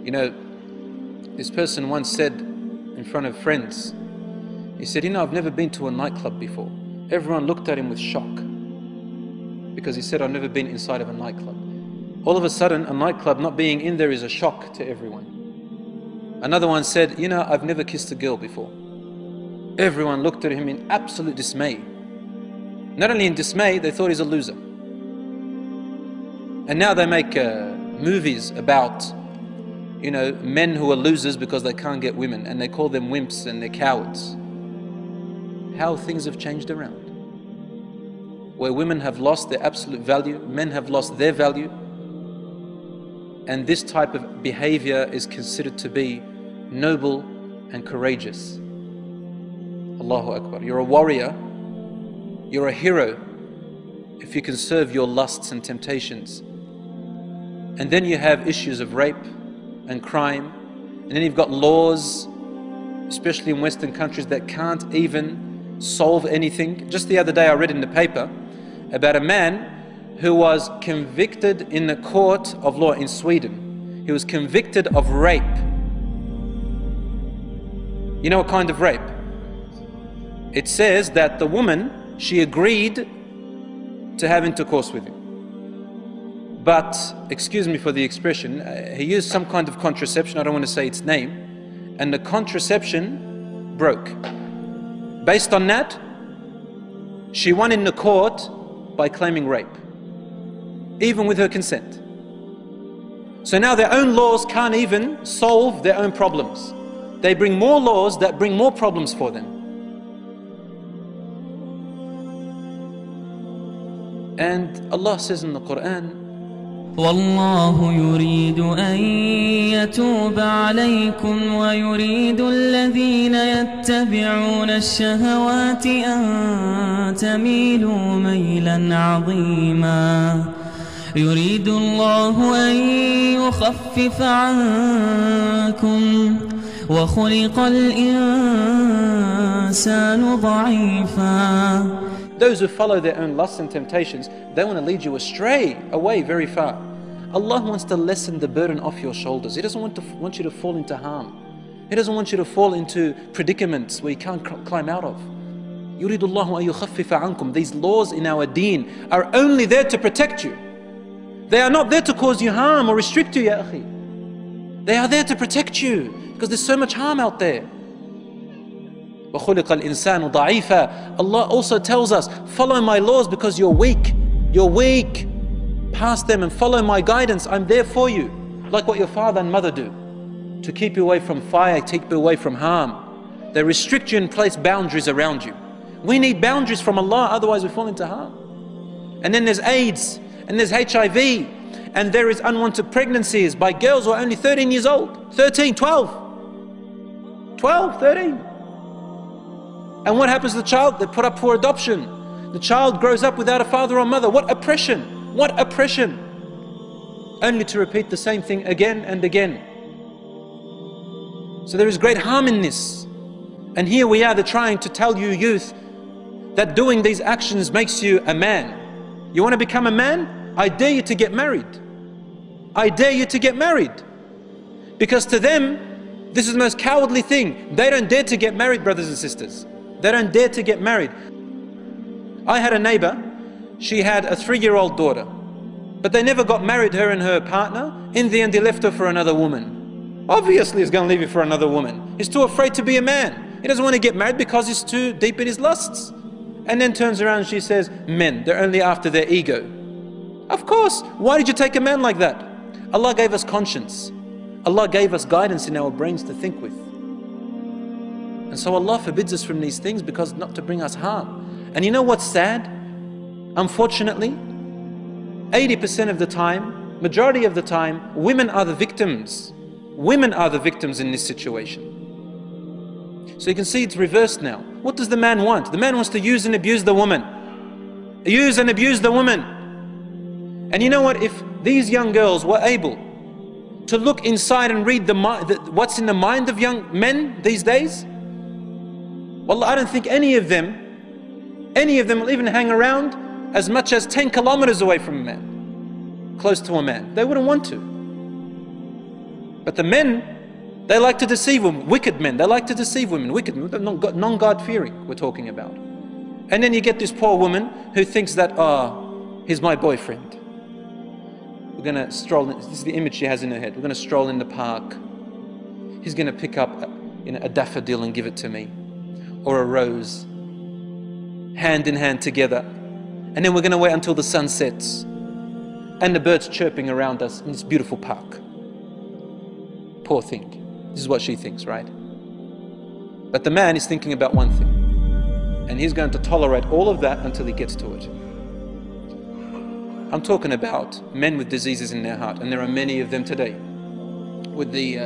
You know, this person once said in front of friends, he said, I've never been to a nightclub before. Everyone looked at him with shock because he said, I've never been inside of a nightclub. All of a sudden, a nightclub not being in there is a shock to everyone. Another one said, I've never kissed a girl before. Everyone looked at him in absolute dismay. Not only in dismay, they thought he's a loser. And now they make movies about, men who are losers because they can't get women, and they call them wimps and they're cowards. How things have changed around. Where women have lost their absolute value, men have lost their value, and this type of behavior is considered to be noble and courageous. Allahu Akbar. You're a warrior, you're a hero if you can serve your lusts and temptations. And then you have issues of rape and crime, and then you've got laws, especially in Western countries, that can't even solve anything. Just the other day I read in the paper about a man who was convicted in the court of law in Sweden. He was convicted of rape. You know what kind of rape? It says that the woman, she agreed to have intercourse with him. But, excuse me for the expression, he used some kind of contraception, I don't want to say its name, and the contraception broke. Based on that, she won in the court by claiming rape, even with her consent. So now their own laws can't even solve their own problems. They bring more laws that bring more problems for them. And Allah says in the Quran, والله يريد أن يتوب عليكم ويريد الذين يتبعون الشهوات أن تميلوا ميلا عظيما يريد الله أن يخفف عنكم وخلق الإنسان ضعيفا. Those who follow their own lusts and temptations, they want to lead you astray, away very far. Allah wants to lessen the burden off your shoulders. He doesn't want you to fall into harm. He doesn't want you to fall into predicaments where you can't climb out of. يُرِيدُ اللَّهُ أَن يُخَفِّفَ عَنْكُمْ. These laws in our deen are only there to protect you. They are not there to cause you harm or restrict you, ya akhi. They are there to protect you because there's so much harm out there. وَخُلِقَ الْإِنسَانُ ضَعِيفًا. Allah also tells us, follow my laws because you're weak. You're weak. Pass them and follow my guidance. I'm there for you. Like what your father and mother do. To keep you away from fire, keep you away from harm. They restrict you and place boundaries around you. We need boundaries from Allah, otherwise we fall into harm. And then there's AIDS, and there's HIV, and there is unwanted pregnancies by girls who are only 13 years old. 13, 12. 12, 13. And what happens to the child? They put up for adoption. The child grows up without a father or mother. What oppression! What oppression! Only to repeat the same thing again and again. So there is great harm in this. And here we are, they're trying to tell you youth that doing these actions makes you a man. You want to become a man? I dare you to get married. I dare you to get married. Because to them, this is the most cowardly thing. They don't dare to get married, brothers and sisters. They don't dare to get married. I had a neighbor, she had a 3-year-old daughter, but they never got married, her and her partner. In the end, he left her for another woman. Obviously, he's going to leave you for another woman. He's too afraid to be a man. He doesn't want to get married because he's too deep in his lusts. And then turns around and she says, men, they're only after their ego. Of course, why did you take a man like that? Allah gave us conscience. Allah gave us guidance in our brains to think with. And so Allah forbids us from these things because not to bring us harm. And you know what's sad? Unfortunately, 80% of the time, majority of the time, women are the victims. Women are the victims in this situation. So you can see it's reversed now. What does the man want? The man wants to use and abuse the woman. Use and abuse the woman. And you know what? If these young girls were able to look inside and read what's in the mind of young men these days, wallah, I don't think any of them will even hang around as much as 10 kilometers away from a man, close to a man. They wouldn't want to. But the men, they like to deceive women, wicked men. They like to deceive women, wicked men, non-God-fearing we're talking about. And then you get this poor woman who thinks that, oh, he's my boyfriend. We're going to stroll, this is the image she has in her head. We're going to stroll in the park. He's going to pick up a daffodil and give it to me. Or a rose. Hand in hand together. And then we're going to wait until the sun sets. And the birds chirping around us in this beautiful park. Poor thing. This is what she thinks, right? But the man is thinking about one thing. And he's going to tolerate all of that until he gets to it. I'm talking about men with diseases in their heart, and there are many of them today. With the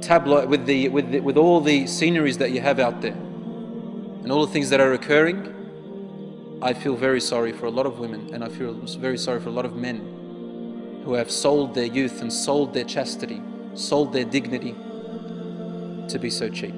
tabloid, with all the sceneries that you have out there, and all the things that are occurring, I feel very sorry for a lot of women, and I feel very sorry for a lot of men who have sold their youth and sold their chastity, sold their dignity to be so cheap.